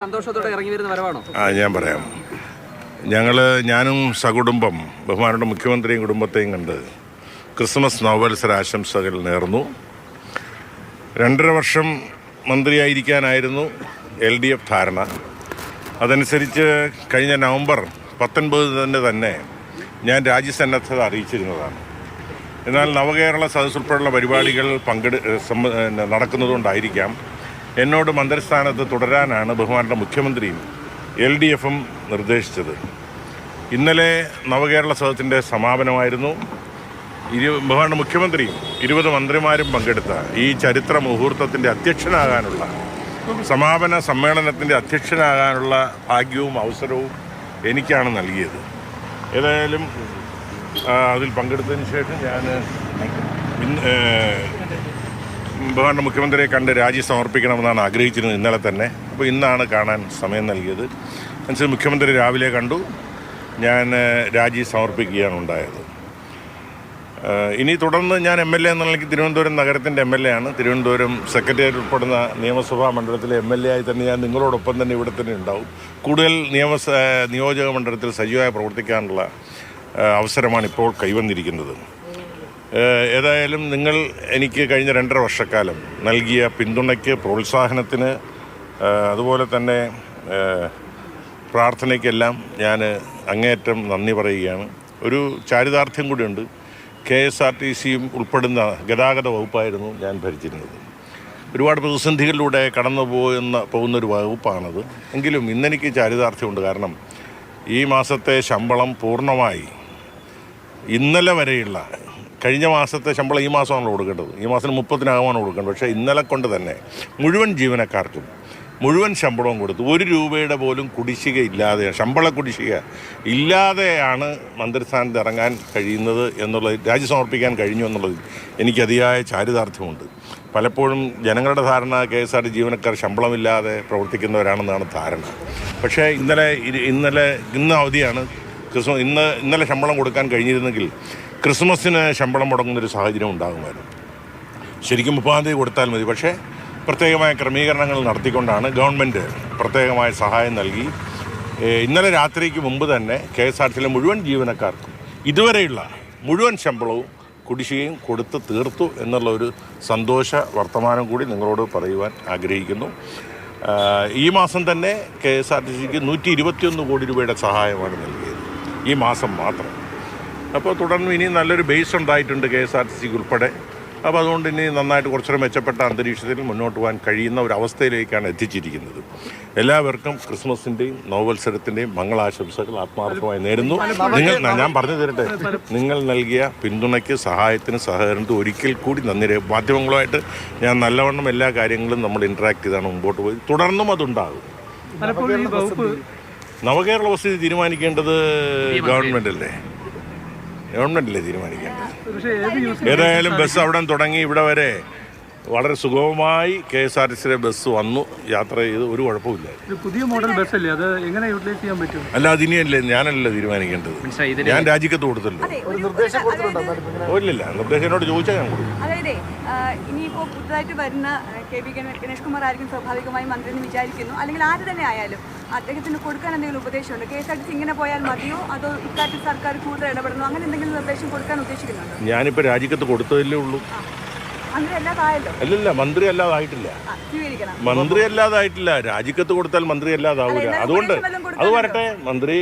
സന്തോഷത്തോടെ ഇറങ്ങി വരുന്ന വരവാണോ? ഞാൻ പറയാം. ഞാനും സകുടുംബം ബഹുമാനപ്പെട്ട മുഖ്യമന്ത്രിയും കുടുംബത്തെയും കണ്ട് ക്രിസ്മസ് നവവത്സര ആശംസകൾ നേർന്നു. 2.5 വർഷം മന്ത്രിയായിരിക്കാനായിരുന്നു LDF ധാരണ. അതനുസരിച്ച് കഴിഞ്ഞ നവംബർ 19 തന്നെ ഞാൻ രാജ്യസന്നദ്ധത അറിയിച്ചിരുന്നതാണ്. എന്നാൽ നവകേരള സദസ് ഉൾപ്പെടെയുള്ള പരിപാടികൾ നടക്കുന്നതുകൊണ്ടായിരിക്കാം എന്നോട് മന്ത്രിസ്ഥാനത്ത് തുടരാനാണ് ബഹുമാനപ്പെട്ട മുഖ്യമന്ത്രിയും LDFും നിർദ്ദേശിച്ചത്. ഇന്നലെ നവകേരള സദസ്സിൻ്റെ സമാപനമായിരുന്നു. ബഹുമാനപ്പെട്ട മുഖ്യമന്ത്രിയും 20 മന്ത്രിമാരും പങ്കെടുത്ത ഈ ചരിത്ര മുഹൂർത്തത്തിൻ്റെ അധ്യക്ഷനാകാനുള്ള സമാപന സമ്മേളനത്തിൻ്റെ അധ്യക്ഷനാകാനുള്ള ഭാഗ്യവും അവസരവും എനിക്കാണ് നൽകിയത്. ഏതായാലും അതിൽ പങ്കെടുത്തതിന് ശേഷം ഞാൻ ബഹുമാനപ്പെട്ട മുഖ്യമന്ത്രിയെ കണ്ട് രാജി സമർപ്പിക്കണമെന്നാണ് ആഗ്രഹിച്ചിരുന്നത് ഇന്നലെ തന്നെ. അപ്പോൾ ഇന്നാണ് കാണാൻ സമയം നൽകിയത്. അനുസരിച്ച് മുഖ്യമന്ത്രി രാവിലെ കണ്ടു. ഞാൻ രാജി സമർപ്പിക്കുകയാണ് ഉണ്ടായത്. ഇനി തുടർന്ന് ഞാൻ MLA എന്നുള്ള തിരുവനന്തപുരം നഗരത്തിൻ്റെ MLA ആണ്. തിരുവനന്തപുരം സെക്രട്ടേറിയറ്റ് ഉൾപ്പെടുന്ന നിയമസഭാ മണ്ഡലത്തിലെ MLA ആയി തന്നെ ഞാൻ നിങ്ങളോടൊപ്പം തന്നെ ഇവിടെ തന്നെ ഉണ്ടാവും. കൂടുതൽ നിയോജക മണ്ഡലത്തിൽ സജീവമായി പ്രവർത്തിക്കാനുള്ള അവസരമാണ് ഇപ്പോൾ കൈവന്നിരിക്കുന്നത്. ഏതായാലും നിങ്ങൾ എനിക്ക് കഴിഞ്ഞ 2.5 വർഷക്കാലം നൽകിയ പിന്തുണയ്ക്ക്, പ്രോത്സാഹനത്തിന്, അതുപോലെ തന്നെ പ്രാർത്ഥനയ്ക്കെല്ലാം ഞാൻ അങ്ങേയറ്റം നന്ദി പറയുകയാണ്. ഒരു ചാരിതാർത്ഥ്യം കൂടിയുണ്ട്. KSRTCയും ഉൾപ്പെടുന്ന ഗതാഗത വകുപ്പായിരുന്നു ഞാൻ ഭരിച്ചിരുന്നത്. ഒരുപാട് പ്രതിസന്ധികളിലൂടെ കടന്നു പോകുന്നൊരു വകുപ്പാണത്. എങ്കിലും ഇന്നെനിക്ക് ചാരിതാർത്ഥ്യമുണ്ട്. കാരണം ഈ മാസത്തെ ശമ്പളം പൂർണ്ണമായി ഇന്നലെ വരെയുള്ള കഴിഞ്ഞ മാസത്തെ ശമ്പളം ഈ മാസമാണല്ലോ കൊടുക്കേണ്ടത്. ഈ മാസം 30-നാകുമാണ് കൊടുക്കേണ്ടത്. പക്ഷേ ഇന്നലെ കൊണ്ട് തന്നെ മുഴുവൻ ജീവനക്കാർക്കും മുഴുവൻ ശമ്പളവും കൊടുത്തു. 1 രൂപയുടെ പോലും കുടിശ്ശിക ഇല്ലാതെ, ശമ്പള കുടിശ്ശിക ഇല്ലാതെയാണ് മന്ത്രിസ്ഥാനത്ത് ഇറങ്ങാൻ കഴിയുന്നത് എന്നുള്ളത്, രാജി സമർപ്പിക്കാൻ കഴിഞ്ഞു എന്നുള്ളത് എനിക്ക് അതിയായ ചാരിതാർത്ഥ്യമുണ്ട്. പലപ്പോഴും ജനങ്ങളുടെ ധാരണ KSRTC ജീവനക്കാർ ശമ്പളമില്ലാതെ പ്രവർത്തിക്കുന്നവരാണെന്നാണ് ധാരണ. പക്ഷേ ഇന്ന് അവധിയാണ്. ഇന്നലെ ശമ്പളം കൊടുക്കാൻ കഴിഞ്ഞിരുന്നെങ്കിൽ ക്രിസ്മസിന് ശമ്പളം മുടങ്ങുന്നൊരു സാഹചര്യം ഉണ്ടാകുമായിരുന്നു. ശരിക്കും 30-ാം തീയതി കൊടുത്താൽ മതി. പക്ഷേ പ്രത്യേകമായ ക്രമീകരണങ്ങൾ നടത്തിക്കൊണ്ടാണ് ഗവൺമെൻറ് പ്രത്യേകമായ സഹായം നൽകി. ഇന്നലെ രാത്രിക്ക് മുമ്പ് തന്നെ KSRTCയിലെ മുഴുവൻ ജീവനക്കാർക്കും ഇതുവരെയുള്ള മുഴുവൻ ശമ്പളവും കുടിശ്ശികയും കൊടുത്ത് തീർത്തു എന്നുള്ള ഒരു സന്തോഷ വർത്തമാനം കൂടി നിങ്ങളോട് പറയുവാൻ ആഗ്രഹിക്കുന്നു. ഈ മാസം തന്നെ KSRTCക്ക് 121 കോടി രൂപയുടെ സഹായമാണ് നൽകിയത്, ഈ മാസം മാത്രം. അപ്പോൾ തുടർന്ന് ഇനി നല്ലൊരു ബേസ് ഉണ്ടായിട്ടുണ്ട് KSRTCക്ക് ഉൾപ്പെടെ. അപ്പോൾ അതുകൊണ്ട് ഇനി നന്നായിട്ട് കുറച്ചുകൂടെ മെച്ചപ്പെട്ട അന്തരീക്ഷത്തിൽ മുന്നോട്ട് പോകാൻ കഴിയുന്ന ഒരു അവസ്ഥയിലേക്കാണ് എത്തിച്ചിരിക്കുന്നത്. എല്ലാവർക്കും ക്രിസ്മസിൻ്റെയും നവവത്സരത്തിൻ്റെയും മംഗളാശംസകൾ ആത്മാർത്ഥമായി നേരുന്നു. ഞാൻ പറഞ്ഞു തരട്ടെ, നിങ്ങൾ നൽകിയ പിന്തുണയ്ക്ക്, സഹായത്തിന്, സഹകരണത്തിന് ഒരിക്കൽ കൂടി നന്ദി. മാധ്യമങ്ങളുമായിട്ട് ഞാൻ നല്ലവണ്ണം എല്ലാ കാര്യങ്ങളും നമ്മൾ ഇൻട്രാക്ട് ചെയ്താണ് മുമ്പോട്ട് പോയി. തുടർന്നും അതുണ്ടാകും. നവകേരള പദ്ധതി തീരുമാനിക്കേണ്ടത് ഗവൺമെൻറ്റല്ലേ തീരുമാനിക്കേണ്ടത്. ഏതായാലും ബസ് അവിടെ തുടങ്ങി ഇവിടെ വരെ വളരെ സുഗമമായി KSRTCയിലെ ബസ് വന്നു, യാത്ര ചെയ്ത് ഒരു കുഴപ്പമില്ല. പുതിയ മോഡൽ ബസ് അല്ലേ, അത് എങ്ങനെ യൂട്ടിലൈസ് ചെയ്യാൻ പറ്റും? അല്ല, അതിനിയല്ലേ ഞാനല്ലേ തീരുമാനിക്കേണ്ടത്. ഞാൻ രാജിക്കത്ത് കൊടുത്തല്ലോ. ഇല്ലില്ല, നിർദ്ദേശം എന്നോട് ചോദിച്ചാൽ ഞാൻ കൊടുക്കും. അതായത് ഇനിയിപ്പോൾ പുതുതായിട്ട് വരുന്ന KV ഗണേഷ് കുമാർ ആയിരിക്കും സ്വാഭാവികമായി മന്ത്രി എന്ന് വിചാരിക്കുന്നു. അല്ലെങ്കിൽ ആര് തന്നെ ആയാലും അദ്ദേഹത്തിന് കൊടുക്കാൻ എന്തെങ്കിലും ഉപദേശമുണ്ട്? KSRTC ഇങ്ങനെ പോയാൽ മതിയോ, അതോ ഇക്കാര്യത്തിൽ സർക്കാർ കൂടുതൽ ഇടപെടണോ, അങ്ങനെ എന്തെങ്കിലും നിർദ്ദേശം കൊടുക്കാൻ ഉദ്ദേശിക്കുന്നുണ്ടോ? ഞാനിപ്പോൾ രാജിക്കത്ത് കൊടുത്തതല്ലേ ഉള്ളൂ. അല്ലല്ല, മന്ത്രി അല്ലാതായിട്ടില്ല. രാജിക്കത്ത് കൊടുത്താൽ മന്ത്രി അല്ലാതാവൂല. അതുകൊണ്ട് അത് വരട്ടെ. മന്ത്രി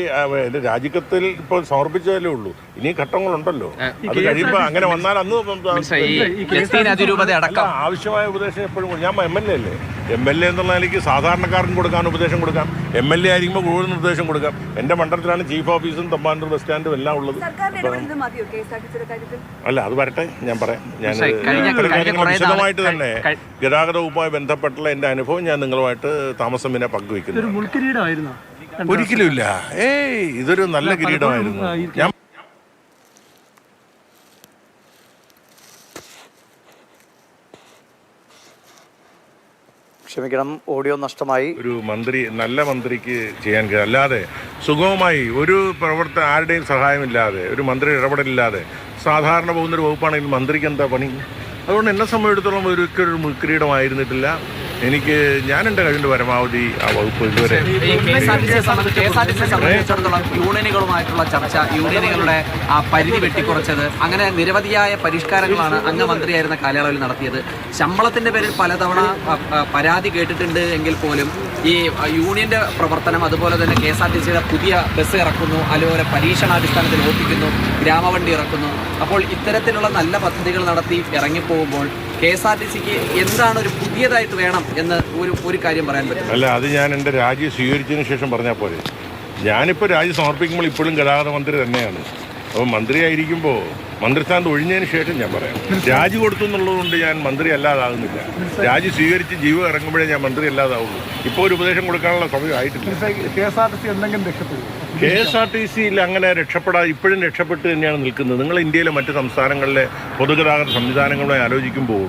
രാജിക്കത്തിൽ ഇപ്പോൾ സമർപ്പിച്ചതല്ലേ ഉള്ളൂ. ഇനി ഘട്ടങ്ങളുണ്ടല്ലോ. അത് കഴിയുമ്പോൾ അങ്ങനെ വന്നാൽ അന്ന് ആവശ്യമായ ഉപദേശം എപ്പോഴും ഞാൻ MLA അല്ലേ. MLA എന്നുള്ള നിലയ്ക്ക് സാധാരണക്കാർക്കും കൊടുക്കാൻ ഉപദേശം കൊടുക്കാം. MLA ആയിരിക്കുമ്പോൾ കൂടുതൽ നിർദ്ദേശം കൊടുക്കാം. എൻ്റെ മണ്ഡലത്തിലാണ് ചീഫ് ഓഫീസും തമ്പാനൂർ ബസ് സ്റ്റാൻഡും എല്ലാം ഉള്ളത്. അല്ല, അത് വരട്ടെ, ഞാൻ പറയാം. ഞാൻ വിശദമായിട്ട് തന്നെ ഗതാഗത വകുപ്പുമായി ബന്ധപ്പെട്ടുള്ള എൻ്റെ അനുഭവം ഞാൻ നിങ്ങളുമായിട്ട് താമസം പിന്നെ പങ്കുവയ്ക്കുന്നു. ഒരിക്കലുമില്ല. ഇതൊരു നല്ല കിരീടമായിരുന്നു. ഞാൻ ക്ഷമിക്കണം, ഓഡിയോ നഷ്ടമായി. ഒരു നല്ല മന്ത്രിക്ക് ചെയ്യാൻ കഴിയും. അല്ലാതെ സുഗമമായി ഒരു ആരുടെയും സഹായമില്ലാതെ, ഒരു മന്ത്രി ഇടപെടലില്ലാതെ സാധാരണ പോകുന്നൊരു വകുപ്പാണെങ്കിൽ മന്ത്രിക്ക് എന്താ പണി? അതുകൊണ്ട് എന്നെ സംബന്ധിച്ചിടത്തോളം ഒരിക്കലും ഒരു മുൾക്കിരീടമായിരുന്നിട്ടില്ല. ഞാൻ എൻ്റെ കഴിവിൻ്റെ പരമാവധി ആ വകുപ്പ് ഇതുവരെ സംബന്ധിച്ചിടത്തോളം യൂണിയനുകളുമായിട്ടുള്ള ചർച്ച, യൂണിയനുകളുടെ ആ പരിധി വെട്ടിക്കുറച്ചത്, അങ്ങനെ നിരവധിയായ പരിഷ്കാരങ്ങളാണ് അങ്ങ് മന്ത്രിയായിരുന്ന കാലയളവിൽ നടത്തിയത്. ശമ്പളത്തിന്റെ പേരിൽ പലതവണ പരാതി കേട്ടിട്ടുണ്ട് എങ്കിൽ പോലും ഈ യൂണിയന്റെ പ്രവർത്തനം, അതുപോലെ തന്നെ KSRTCയുടെ പുതിയ ബസ് ഇറക്കുന്നു, അതുപോലെ പരീക്ഷണാടിസ്ഥാനത്തിൽ ഓടിക്കുന്നു, ഗ്രാമവണ്ടി ഇറക്കുന്നു. അപ്പോൾ ഇത്തരത്തിലുള്ള നല്ല പദ്ധതികൾ നടത്തി ഇറങ്ങിപ്പോകുമ്പോൾ KSRTCക്ക് എന്താണ് ഒരു പുതിയതായിട്ട് വേണം എന്ന് ഒരു കാര്യം പറയാൻ പറ്റും? അല്ല, അത് ഞാൻ എൻ്റെ രാജി സ്വീകരിച്ചതിന് ശേഷം പറഞ്ഞാൽ പോലെ. ഞാനിപ്പോൾ രാജി സമർപ്പിക്കുമ്പോൾ ഇപ്പോഴും ഗതാഗത മന്ത്രി തന്നെയാണ്. അപ്പോൾ മന്ത്രിയായിരിക്കുമ്പോൾ മന്ത്രിസ്ഥാനത്ത് ഒഴിഞ്ഞതിന് ശേഷം ഞാൻ പറയാം. രാജി കൊടുത്തു എന്നുള്ളതുകൊണ്ട് ഞാൻ മന്ത്രി അല്ലാതാകുന്നില്ല. രാജി സ്വീകരിച്ച് ജീവൻ ഇറങ്ങുമ്പോഴേ ഞാൻ മന്ത്രി അല്ലാതാവുള്ളൂ. ഇപ്പോൾ ഒരു ഉപദേശം കൊടുക്കാനുള്ള സമയം ആയിട്ടില്ല. KSRTCയിൽ അങ്ങനെ ഇപ്പോഴും രക്ഷപ്പെട്ട് തന്നെയാണ് നിൽക്കുന്നത്. നിങ്ങൾ ഇന്ത്യയിലെ മറ്റ് സംസ്ഥാനങ്ങളിലെ പൊതുഗതാഗത സംവിധാനങ്ങളുമായി ആലോചിക്കുമ്പോൾ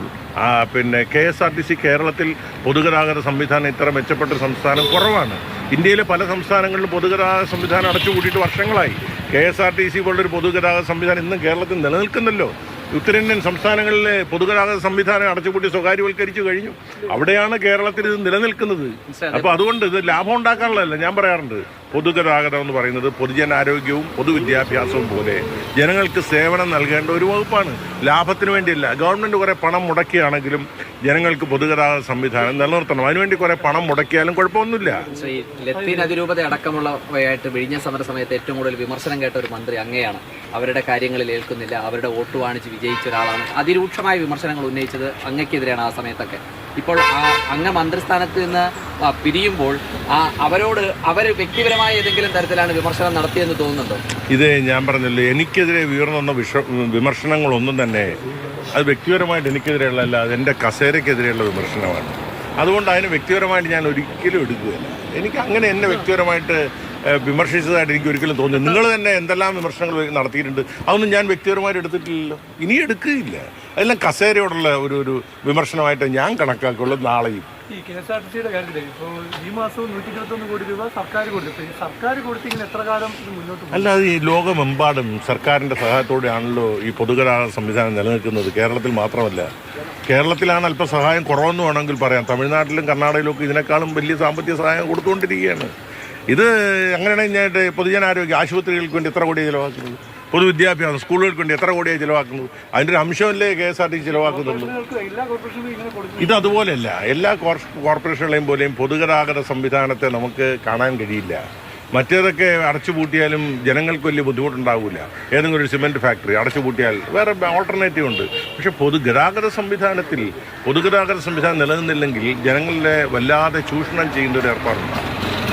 KSRTC കേരളത്തിൽ പൊതുഗതാഗത സംവിധാനം ഇത്ര മെച്ചപ്പെട്ട സംസ്ഥാനം കുറവാണ്. ഇന്ത്യയിലെ പല സംസ്ഥാനങ്ങളിലും പൊതുഗതാഗത സംവിധാനം അടച്ചുപൂട്ടിയിട്ട് വർഷങ്ങളായി. KSRTC പോലൊരു പൊതുഗതാഗത സംവിധാനം ഇന്നും കേരളത്തിൽ നിലനിൽക്കുന്നല്ലോ. ഉത്തരേന്ത്യൻ സംസ്ഥാനങ്ങളിലെ പൊതുഗതാഗത സംവിധാനം അടച്ചുപൂട്ടി സ്വകാര്യവൽക്കരിച്ചു കഴിഞ്ഞു. അവിടെയാണ് കേരളത്തിൽ ഇത് നിലനിൽക്കുന്നത്. അപ്പോൾ അതുകൊണ്ട് ഇത് ലാഭം ഉണ്ടാക്കാനുള്ളതല്ല. ഞാൻ പറയാറുണ്ട്, പൊതുഗതാഗതം എന്ന് പറയുന്നത് പൊതുജനാരോഗ്യവും പൊതുവിദ്യാഭ്യാസവും പോലെ ജനങ്ങൾക്ക് സേവനം നൽകേണ്ട ഒരു വകുപ്പാണ്. ലാഭത്തിന് വേണ്ടിയല്ല. ഗവൺമെൻറ് കുറേ പണം മുടക്കിയാണെങ്കിലും ജനങ്ങൾക്ക് പൊതുഗതാഗത സംവിധാനം നിലനിർത്തണം. അതിനുവേണ്ടി കുറേ പണം മുടക്കിയാലും കുഴപ്പമൊന്നുമില്ല. ലത്തീൻ അതിരൂപത അടക്കമുള്ളവയായിട്ട് വിഴിഞ്ഞ സമര സമയത്ത് ഏറ്റവും കൂടുതൽ വിമർശനം കേട്ട ഒരു മന്ത്രി അങ്ങയാണ്. അവരുടെ കാര്യങ്ങളിൽ ഏൽക്കുന്നില്ല, അവരുടെ വോട്ട് വാണിച്ച് വിജയിച്ച ഒരാളാണ്. അതിരൂക്ഷമായ വിമർശനങ്ങൾ ഉന്നയിച്ചത് അങ്ങക്കെതിരെയാണ് ആ സമയത്തൊക്കെ. ഇപ്പോൾ അങ്ങ് മന്ത്രിസ്ഥാനത്ത് നിന്ന് പിരിയുമ്പോൾ അവർ വ്യക്തിപരമായ ഏതെങ്കിലും തരത്തിലാണ് വിമർശനം നടത്തിയെന്ന് തോന്നുന്നുണ്ടോ? ഇത് ഞാൻ പറഞ്ഞല്ലോ, എനിക്കെതിരെ ഉയർന്നു വിമർശനങ്ങളൊന്നും തന്നെ അത് വ്യക്തിപരമായിട്ട് എനിക്കെതിരെയുള്ളതല്ല, അതെൻ്റെ കസേരയ്ക്കെതിരെയുള്ള വിമർശനമാണ്. അതുകൊണ്ട് അതിന് വ്യക്തിപരമായിട്ട് ഞാൻ ഒരിക്കലും എടുക്കുകയില്ല. എനിക്ക് അങ്ങനെ എന്നെ വ്യക്തിപരമായിട്ട് വിമർശിച്ചതായിട്ട് എനിക്ക് ഒരിക്കലും തോന്നുന്നു. നിങ്ങൾ തന്നെ എന്തെല്ലാം വിമർശനങ്ങൾ നടത്തിയിട്ടുണ്ട്, അതൊന്നും ഞാൻ വ്യക്തിപരമായിട്ട് എടുത്തിട്ടില്ലല്ലോ, ഇനി എടുക്കുകയില്ല. അതെല്ലാം കസേരയോടുള്ള ഒരു വിമർശനമായിട്ട് ഞാൻ കണക്കാക്കുള്ളൂ. നാളെയും ഈ KSRTCയുടെ കാര്യത്തിൽ ഇപ്പോൾ ഈ മാസവും 121 കോടി രൂപ സർക്കാർ കൊടുത്തു. ഈ സർക്കാർ കൊടുത്തിങ്ങനെ എത്ര കാലം ഇത് മുന്നോട്ട് പോകും? അല്ല, അത് ഈ ലോകമെമ്പാടും സർക്കാരിൻ്റെ സഹായത്തോടെയാണല്ലോ ഈ പൊതുഗതാഗത സംവിധാനം നിലനിൽക്കുന്നത്. കേരളത്തിൽ മാത്രമല്ല. കേരളത്തിലാണ് അല്പം സഹായം കുറവെന്ന് വേണമെങ്കിൽ പറയാം. തമിഴ്നാട്ടിലും കർണാടകയിലും ഒക്കെ ഇതിനേക്കാളും വലിയ സാമ്പത്തിക സഹായം കൊടുത്തുകൊണ്ടിരിക്കുകയാണ്. ഇത് അങ്ങനെയാണെങ്കിൽ ഞാൻ പൊതുജനാരോഗ്യ ആശുപത്രികൾക്ക് വേണ്ടി എത്ര കോടിയാണ് ചിലവാക്കുന്നത്? പൊതുവിദ്യാഭ്യാസം സ്കൂളുകൾക്ക് വേണ്ടി എത്ര കോടിയാണ് ചിലവാക്കുന്നത്? അതിൻ്റെ ഒരു അംശമല്ലേ KSRTC ചിലവാക്കുന്നുള്ളൂ. ഇത് അതുപോലെയല്ല. എല്ലാ കോർപ്പറേഷനുകളെയും പോലെയും പൊതുഗതാഗത സംവിധാനത്തെ നമുക്ക് കാണാൻ കഴിയില്ല. മറ്റേതൊക്കെ അടച്ചുപൂട്ടിയാലും ജനങ്ങൾക്ക് വലിയ ബുദ്ധിമുട്ടുണ്ടാവില്ല. ഏതെങ്കിലും ഒരു സിമെൻറ്റ് ഫാക്ടറി അടച്ചുപൂട്ടിയാൽ വേറെ ഓൾട്ടർനേറ്റീവ് ഉണ്ട്. പക്ഷേ പൊതുഗതാഗത സംവിധാനം നിലനിന്നില്ലെങ്കിൽ ജനങ്ങളെ വല്ലാതെ ചൂഷണം ചെയ്യുന്ന ഒരു ഏർപ്പാടുണ്ട്.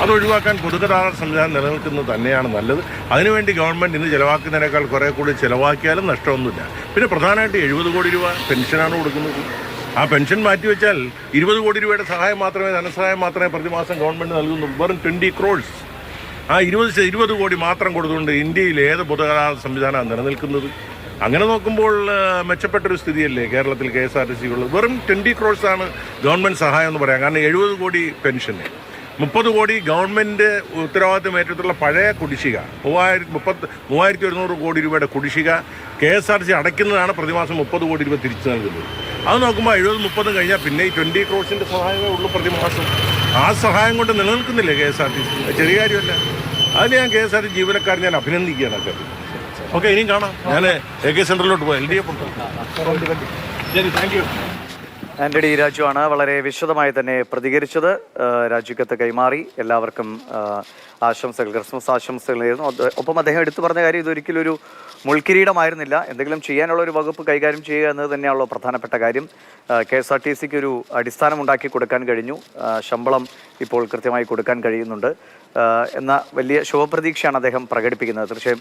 അതൊഴിവാക്കാൻ പൊതുഗതാഗത സംവിധാനം നിലനിൽക്കുന്നത് തന്നെയാണ് നല്ലത്. അതിനുവേണ്ടി ഗവൺമെൻറ് ഇന്ന് ചിലവാക്കുന്നതിനേക്കാൾ കുറേ കൂടി ചിലവാക്കിയാലും നഷ്ടമൊന്നുമില്ല. പിന്നെ പ്രധാനമായിട്ട് 70 കോടി രൂപ പെൻഷനാണ് കൊടുക്കുന്നത്. ആ പെൻഷൻ മാറ്റിവെച്ചാൽ 20 കോടി രൂപയുടെ ധനസഹായം മാത്രമേ പ്രതിമാസം ഗവൺമെൻറ് നൽകുന്നു. വെറും 20 crores. ആ 20 കോടി മാത്രം കൊടുത്തുകൊണ്ട് ഇന്ത്യയിൽ ഏത് പൊതുഗതാഗത സംവിധാനമാണ് നിലനിൽക്കുന്നത്? അങ്ങനെ നോക്കുമ്പോൾ മെച്ചപ്പെട്ടൊരു സ്ഥിതിയല്ലേ കേരളത്തിൽ KSRTC ഉള്ളത്. വെറും 20 crores ആണ് ഗവൺമെൻറ് സഹായം എന്ന് പറയാം. കാരണം 70 കോടി പെൻഷന്, 30 കോടി ഗവൺമെൻറ് ഉത്തരവാദിത്തം ഏറ്റെടുത്തുള്ള പഴയ കുടിശ്ശിക, 3100 കോടി രൂപയുടെ കുടിശ്ശിക KSRTC അടയ്ക്കുന്നതാണ് പ്രതിമാസം 30 കോടി രൂപ തിരിച്ചു നൽകുന്നത്. അത് നോക്കുമ്പോൾ 70-30 കഴിഞ്ഞാൽ പിന്നെ ഈ 20 crores സഹായമേ ഉള്ളൂ പ്രതിമാസം. ആ സഹായം കൊണ്ട് നിലനിൽക്കുന്നില്ലേ KSRTC? ചെറിയ കാര്യമല്ല. അതിന് ഞാൻ KSRTC ജീവനക്കാരൻ ഞാൻ അഭിനന്ദിക്കുകയാണ്. ഓക്കെ, ഇനിയും കാണാം. ഞാൻ AK സെൻറ്ററിലോട്ട് പോയി LDF ഉണ്ട്. ശരി, താങ്ക് യു. ആന്റണി രാജു ആണ് വളരെ വിശദമായി തന്നെ പ്രതികരിച്ചത്. രാജിക്കത്ത് കൈമാറി എല്ലാവർക്കും ആശംസകൾ, ക്രിസ്മസ് ആശംസകൾ നേരുന്നു. ഒപ്പം അദ്ദേഹം എടുത്തു പറഞ്ഞ കാര്യം, ഇതൊരിക്കലും ഒരു മുൾക്കിരീടമായിരുന്നില്ല. എന്തെങ്കിലും ചെയ്യാനുള്ള ഒരു വകുപ്പ് കൈകാര്യം ചെയ്യുക എന്നത് തന്നെയാണല്ലോ പ്രധാനപ്പെട്ട കാര്യം. KSRTCക്ക് ഒരു അടിസ്ഥാനം ഉണ്ടാക്കി കൊടുക്കാൻ കഴിഞ്ഞു. ശമ്പളം ഇപ്പോൾ കൃത്യമായി കൊടുക്കാൻ കഴിയുന്നുണ്ട് എന്ന വലിയ ശുഭപ്രതീക്ഷയാണ് അദ്ദേഹം പ്രകടിപ്പിക്കുന്നത്. തീർച്ചയായും